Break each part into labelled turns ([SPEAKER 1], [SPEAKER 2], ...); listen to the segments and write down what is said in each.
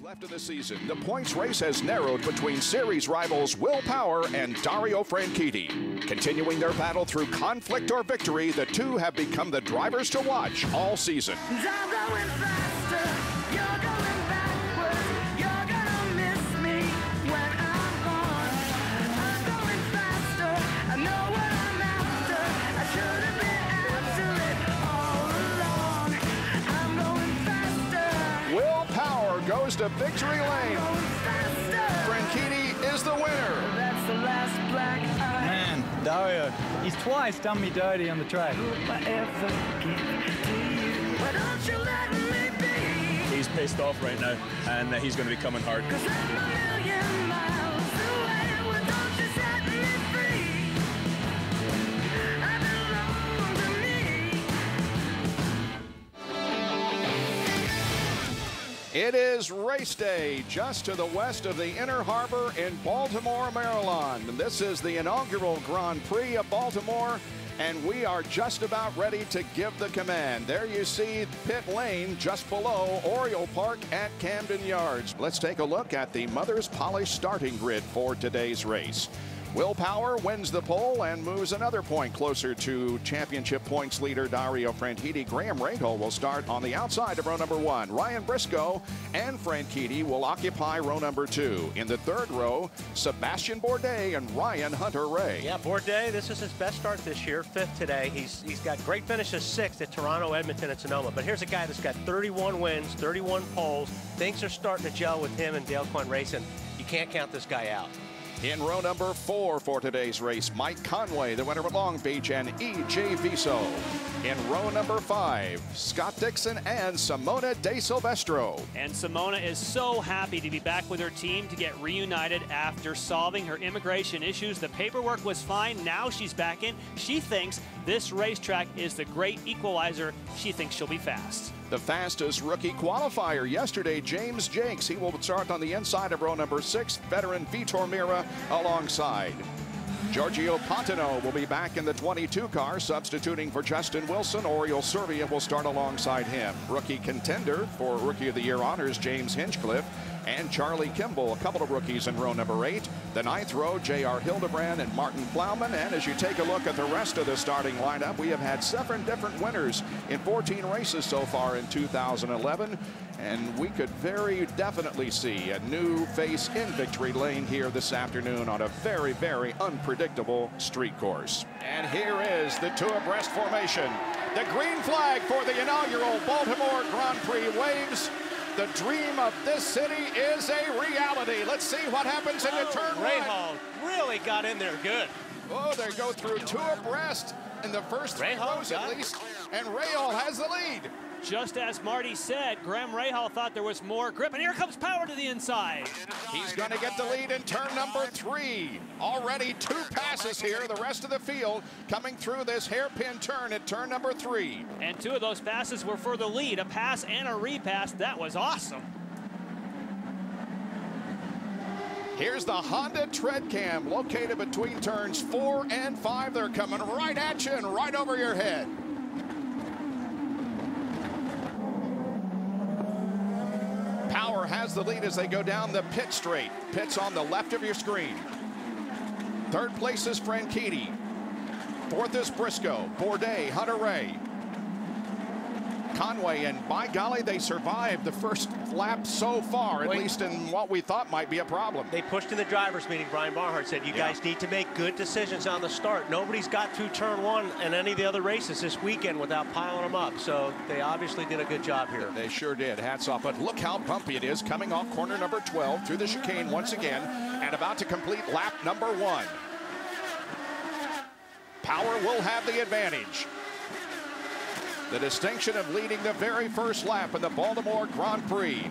[SPEAKER 1] Left of the season, the points race has narrowed between series rivals Will Power and Dario Franchitti. Continuing their battle through conflict or victory, the two have become the drivers to watch all season. Goes to victory lane. Franchitti is the winner.
[SPEAKER 2] That's the last black eye.
[SPEAKER 3] Man, Dario, he's twice done me dirty on the track.
[SPEAKER 4] He's pissed off right now, and he's going to be coming hard.
[SPEAKER 1] It is race day just to the west of the Inner Harbor in Baltimore, Maryland. This is the inaugural Grand Prix of Baltimore, and we are just about ready to give the command. There you see pit lane just below Oriole Park at Camden Yards. Let's take a look at the Mother's Polish starting grid for today's race. Will Power wins the pole and moves another point closer to championship points leader Dario Franchitti. Graham Rahal will start on the outside of row number 1. Ryan Briscoe and Franchitti will occupy row number 2. In the third row, Sebastian Bourdais and Ryan Hunter-Reay.
[SPEAKER 5] Yeah, Bourdais, this is his best start this year, 5th today. He's got great finishes, 6th at Toronto, Edmonton, and Sonoma. But here's a guy that's got 31 wins, 31 poles. Things are starting to gel with him and Dale Coyne Racing. You can't count this guy out.
[SPEAKER 1] In row number 4 for today's race, Mike Conway, the winner of Long Beach, and E.J. Viso. In row number 5, Scott Dixon and Simona De Silvestro.
[SPEAKER 6] And Simona is so happy to be back with her team to get reunited after solving her immigration issues. The paperwork was fine. Now she's back in. She thinks this racetrack is the great equalizer. She thinks she'll be fast.
[SPEAKER 1] The fastest rookie qualifier yesterday, James Jakes. He will start on the inside of row number 6. Veteran Vitor Meira alongside. Giorgio Pontino will be back in the 22 car, substituting for Justin Wilson. Oriol Servia will start alongside him. Rookie contender for Rookie of the Year honors, James Hinchcliffe and Charlie Kimball, a couple of rookies in row number 8. The 9th row, J.R. Hildebrand and Martin Plowman. And as you take a look at the rest of the starting lineup, we have had 7 different winners in 14 races so far in 2011. And we could very definitely see a new face in victory lane here this afternoon on a very, very unpredictable street course. And here is the 2 abreast formation. The green flag for the inaugural Baltimore Grand Prix waves. The dream of this city is a reality. Let's see what happens in the turn 1.
[SPEAKER 5] Rahal really got in there good.
[SPEAKER 1] Oh, they go through 2 abreast in the first 3 rows at least, and Rahal has the lead.
[SPEAKER 6] Just as Marty said, Graham Rahal thought there was more grip, and here comes Power to the inside.
[SPEAKER 1] He's going to get the lead in turn number 3. Already 2 passes here. The rest of the field coming through this hairpin turn at turn number 3.
[SPEAKER 6] And 2 of those passes were for the lead, a pass and a repass. That was awesome.
[SPEAKER 1] Here's the Honda tread cam located between turns 4 and 5. They're coming right at you and right over your head. Power has the lead as they go down the pit straight. Pit's on the left of your screen. 3rd place is Franchitti. 4th is Briscoe, Bourdais, Hunter-Reay. Conway, and by golly, they survived the first lap so far, at least in what we thought might be a problem.
[SPEAKER 5] They pushed in the drivers' meeting. Brian Barnhart said, you guys need to make good decisions on the start. Nobody's got through turn 1 in any of the other races this weekend without piling them up. So they obviously did a good job here.
[SPEAKER 1] They sure did. Hats off. But look how bumpy it is coming off corner number 12 through the chicane once again and about to complete lap number 1. Power will have the advantage. The distinction of leading the very first lap in the Baltimore Grand Prix.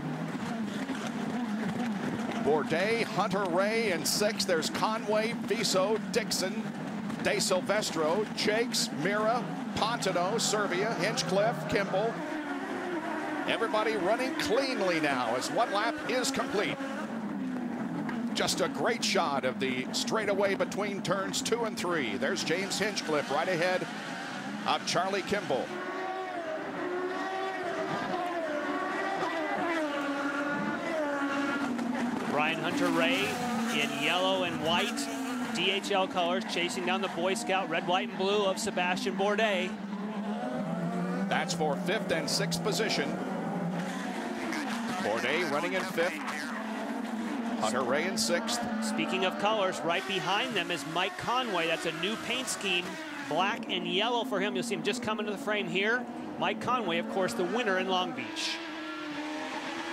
[SPEAKER 1] Bourdais, Hunter-Reay in 6th. There's Conway, Viso, Dixon, De Silvestro, Jakes, Meira, Pontino, Servia, Hinchcliffe, Kimball. Everybody running cleanly now as 1 lap is complete. Just a great shot of the straightaway between turns 2 and 3. There's James Hinchcliffe right ahead of Charlie Kimball.
[SPEAKER 6] Ryan Hunter-Reay in yellow and white, DHL colors, chasing down the Boy Scout red, white, and blue of Sebastian Bourdais.
[SPEAKER 1] That's for 5th and 6th position. Bourdais running in 5th. Hunter-Reay in 6th.
[SPEAKER 6] Speaking of colors, right behind them is Mike Conway. That's a new paint scheme, black and yellow for him. You'll see him just come into the frame here. Mike Conway, of course, the winner in Long Beach.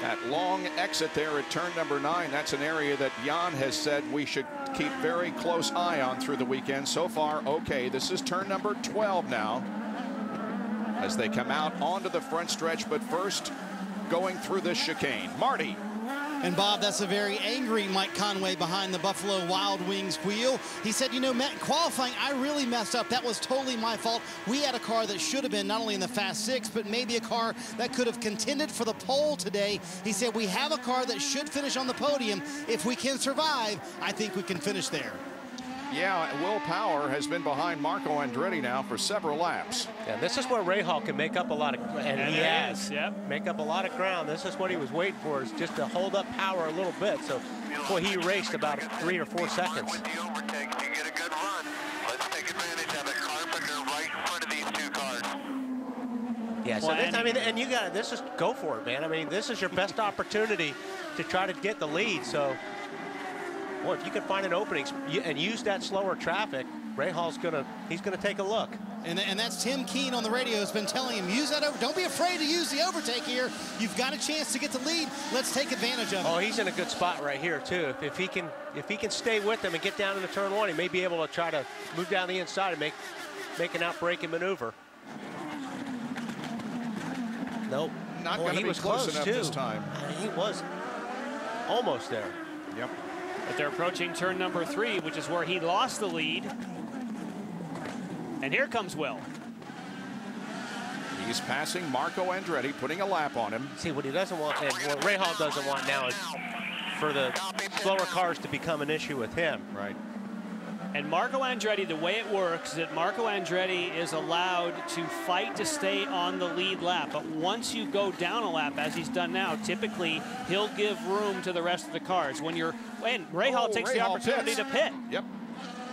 [SPEAKER 1] That long exit there at turn number 9, that's an area that Jan has said we should keep very close eye on through the weekend. So far, okay, this is turn number 12 now as they come out onto the front stretch, but first going through this chicane. Marty.
[SPEAKER 7] And Bob, that's a very angry Mike Conway behind the Buffalo Wild Wings wheel. He said, you know, Matt, qualifying, I really messed up. That was totally my fault. We had a car that should have been not only in the Fast 6, but maybe a car that could have contended for the pole today. He said, we have a car that should finish on the podium. If we can survive, I think we can finish there.
[SPEAKER 1] Yeah, Will Power has been behind Marco Andretti now for several laps.
[SPEAKER 5] Yeah, this is where Rahal can make up a lot of, and he has, make up a lot of ground. This is what he was waiting for, is just to hold up Power a little bit. So, boy, he raced about 3 or 4 seconds.
[SPEAKER 8] With the overtake, you get a good run. Let's take advantage of it. Carpenter right in front of these 2 cars.
[SPEAKER 5] Yeah, so this, I mean, and you got this is go for it, man. I mean, this is your best opportunity to try to get the lead. So, boy, if you can find an opening and use that slower traffic, Rahal's he's gonna take a look.
[SPEAKER 7] And that's Tim Keene on the radio has been telling him, use that over. Don't be afraid to use the overtake here. You've got a chance to get the lead. Let's take advantage of it.
[SPEAKER 5] Oh, he's in a good spot right here too. If he can stay with them and get down into turn 1, he may be able to try to move down the inside and make an outbraking maneuver. Nope.
[SPEAKER 1] Not going to be close enough this time.
[SPEAKER 5] He was almost there.
[SPEAKER 1] Yep.
[SPEAKER 6] But they're approaching turn number 3, which is where he lost the lead. And here comes Will.
[SPEAKER 1] He's passing Marco Andretti, putting a lap on him.
[SPEAKER 5] See, what he doesn't want, and what Rahal doesn't want now is for the slower cars to become an issue with him.
[SPEAKER 1] Right.
[SPEAKER 6] And Marco Andretti, the way it works is that Marco Andretti is allowed to fight to stay on the lead lap. But once you go down a lap, as he's done now, typically he'll give room to the rest of the cars. When Rahal takes the opportunity to pit.
[SPEAKER 1] Yep.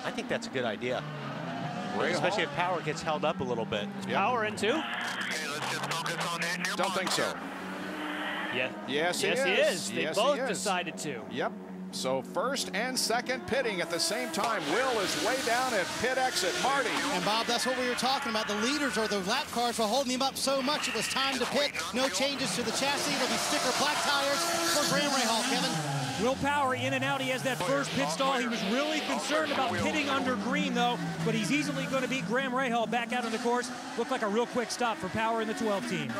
[SPEAKER 5] I think that's a good idea. Especially if Power gets held up a little bit.
[SPEAKER 6] Yep. Power in 2?
[SPEAKER 8] Okay, let's just focus on hitting your
[SPEAKER 1] Don't think so.
[SPEAKER 6] Yeah.
[SPEAKER 1] Yes, he
[SPEAKER 6] is. They
[SPEAKER 1] yes,
[SPEAKER 6] both decided to.
[SPEAKER 1] Yep. So first and second pitting at the same time. Will is way down at pit exit. Marty.
[SPEAKER 7] And Bob, that's what we were talking about. The leaders or the lap cars were holding him up so much it was time to pit. No changes to the chassis. It'll be sticker black tires for Graham Rahal, Kevin.
[SPEAKER 9] Will Power in and out. He has that first pit stall. He was really concerned about pitting under green, though, but he's easily going to beat Graham Rahal back out on the course. Looked like a real quick stop for Power in the 12 team.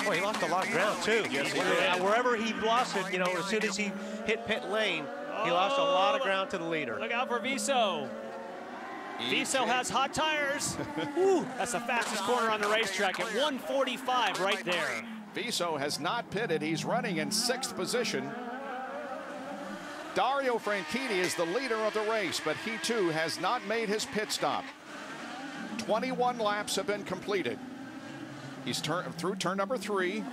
[SPEAKER 5] Boy, he lost a lot of ground, too.
[SPEAKER 1] Yes,
[SPEAKER 5] wherever he lost it, you know, as soon as he hit pit lane, he lost a lot of ground to the leader.
[SPEAKER 6] Look out for Viso. Viso has hot tires. Woo, that's the fastest corner on the racetrack at 145 right there.
[SPEAKER 1] Viso has not pitted. He's running in 6th position. Dario Franchitti is the leader of the race, but he too has not made his pit stop. 21 laps have been completed. He's through turn number 3.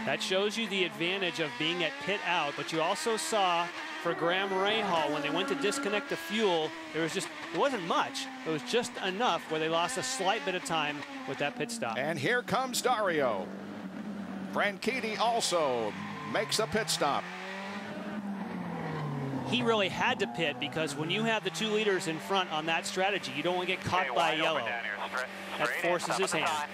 [SPEAKER 6] That shows you the advantage of being at pit out, but you also saw for Graham Rahal when they went to disconnect the fuel, it wasn't much. It was just enough where they lost a slight bit of time with that pit stop.
[SPEAKER 1] And here comes Dario. Franchitti also makes a pit stop.
[SPEAKER 6] He really had to pit because when you have the 2 leaders in front on that strategy, you don't want to get caught by yellow. That forces his hand.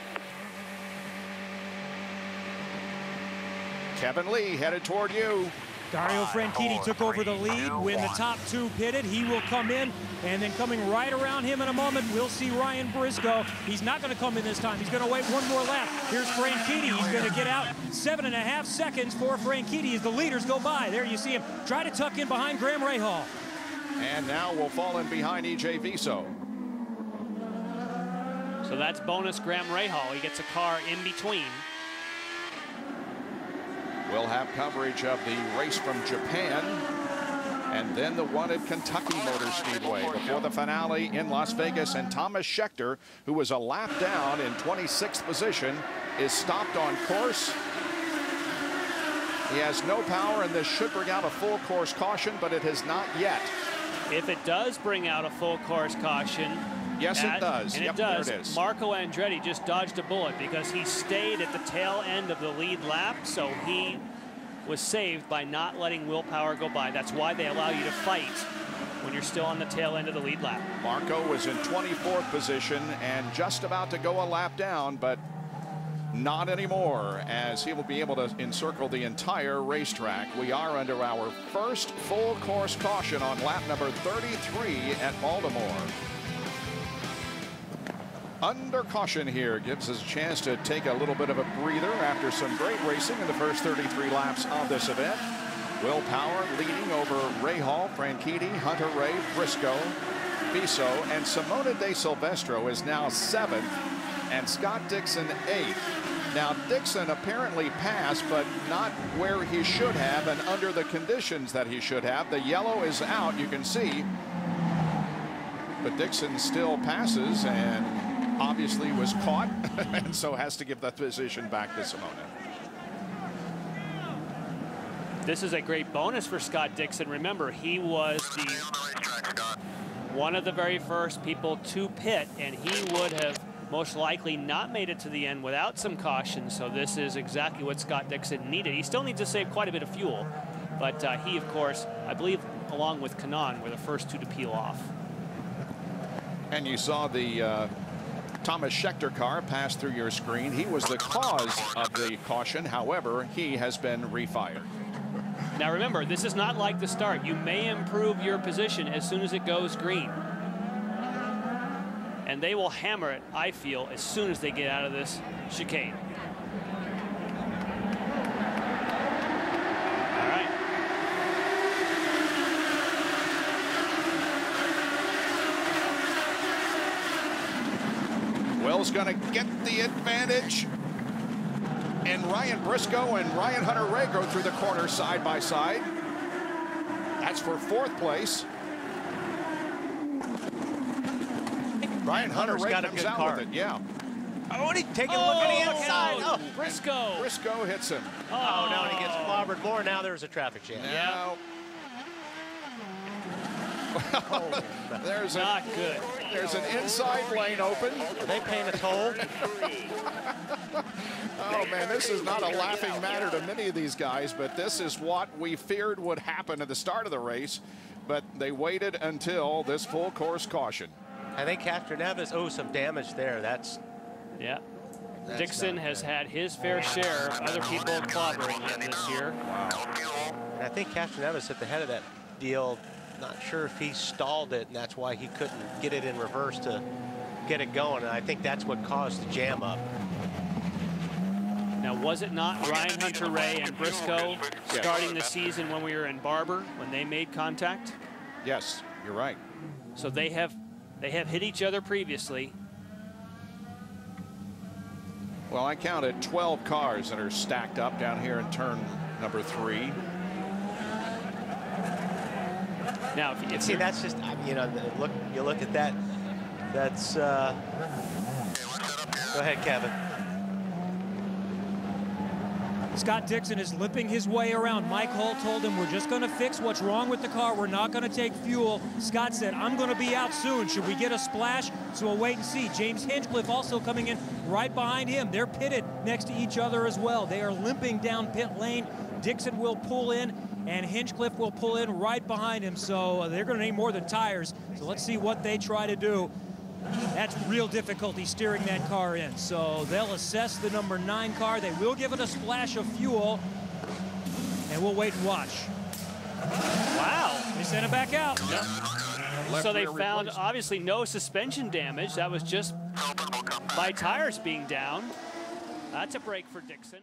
[SPEAKER 1] Kevin Lee headed toward you.
[SPEAKER 9] Dario Franchitti took over the lead. When the top 2 pitted, he will come in. And then coming right around him in a moment, we'll see Ryan Briscoe. He's not going to come in this time. He's going to wait one more lap. Here's Franchitti. He's going to get out 7.5 seconds for Franchitti as the leaders go by. There you see him try to tuck in behind Graham Rahal.
[SPEAKER 1] And now we'll fall in behind E.J. Viso.
[SPEAKER 6] So that's bonus Graham Rahal. He gets a car in between.
[SPEAKER 1] We'll have coverage of the race from Japan and then the one at Kentucky Motor Speedway before the finale in Las Vegas. And Thomas Schechter, who was a lap down in 26th position, is stopped on course He has no power, and this should bring out a full course caution, but it has not yet.
[SPEAKER 6] If it does bring out a full course caution,
[SPEAKER 1] yes, it does.
[SPEAKER 6] And
[SPEAKER 1] yep,
[SPEAKER 6] it does.
[SPEAKER 1] There it is.
[SPEAKER 6] Marco Andretti just dodged a bullet because he stayed at the tail end of the lead lap, so he was saved by not letting Will Power go by. That's why they allow you to fight when you're still on the tail end of the lead lap.
[SPEAKER 1] Marco was in 24th position and just about to go a lap down, but not anymore, as he will be able to encircle the entire racetrack. We are under our first full course caution on lap number 33 at Baltimore. Under caution here gives us a chance to take a little bit of a breather after some great racing in the first 33 laps of this event. Will Power leading over Rahal, Franchitti, Hunter Ray, Briscoe, Biso, and Simona De Silvestro is now 7th, and Scott Dixon 8th. Now, Dixon apparently passed, but not where he should have and under the conditions that he should have. The yellow is out, you can see. But Dixon still passes and obviously was caught and so has to give that position back to Simona.
[SPEAKER 6] This is a great bonus for Scott Dixon. Remember, he was one of the very first people to pit, and he would have most likely not made it to the end without some caution. So this is exactly what Scott Dixon needed. He still needs to save quite a bit of fuel, but he, of course, I believe, along with Kanaan, were the first two to peel off.
[SPEAKER 1] And you saw the Thomas Scheckter car pass through your screen. He was the cause of the caution. However, he has been refired.
[SPEAKER 6] Now remember, this is not like the start. You may improve your position as soon as it goes green. And they will hammer it, I feel, as soon as they get out of this chicane. All right.
[SPEAKER 1] Will's going to get the advantage. And Ryan Briscoe and Ryan Hunter-Reay go through the corner side by side. That's for 4th place. Ryan Hunter-Reay comes out with it, yeah.
[SPEAKER 5] Oh, and he's taking a look at the inside.
[SPEAKER 6] Oh, Briscoe.
[SPEAKER 1] Briscoe hits him.
[SPEAKER 5] Oh, no, and he gets clobbered more. Now there's a traffic jam.
[SPEAKER 1] Now, there's
[SPEAKER 6] not good.
[SPEAKER 1] There's an inside lane open.
[SPEAKER 5] Are they paying a toll?
[SPEAKER 1] Oh, man, this is not a laughing matter to many of these guys, but this is what we feared would happen at the start of the race. But they waited until this full course caution.
[SPEAKER 5] I think Castroneves owes some damage there. That's
[SPEAKER 6] Dixon has had his fair share of other people clobbering him this year.
[SPEAKER 5] Wow. And I think Castroneves at the head of that deal. Not sure if he stalled it, and that's why he couldn't get it in reverse to get it going. And I think that's what caused the jam up.
[SPEAKER 6] Now, was it not Ryan Hunter-Reay and Briscoe starting the season when we were in Barber when they made contact?
[SPEAKER 1] Yes, you're right.
[SPEAKER 6] So they have hit each other previously.
[SPEAKER 1] Well, I counted 12 cars that are stacked up down here in turn number 3.
[SPEAKER 6] Now, if
[SPEAKER 5] see, that's just, you know, you look at that. That's. Go ahead, Kevin.
[SPEAKER 9] Scott Dixon is limping his way around. Mike Hull told him, we're just going to fix what's wrong with the car. We're not going to take fuel. Scott said, I'm going to be out soon. Should we get a splash? So we'll wait and see. James Hinchcliffe also coming in right behind him. They're pitted next to each other as well. They are limping down pit lane. Dixon will pull in, and Hinchcliffe will pull in right behind him. So they're going to need more than tires. So let's see what they try to do. That's real difficulty steering that car in. So they'll assess the number 9 car. They will give it a splash of fuel, and we'll wait and watch.
[SPEAKER 6] Wow.
[SPEAKER 9] They sent it back out.
[SPEAKER 6] Yep. So they found obviously no suspension damage. That was just by tires being down. That's a break for Dixon.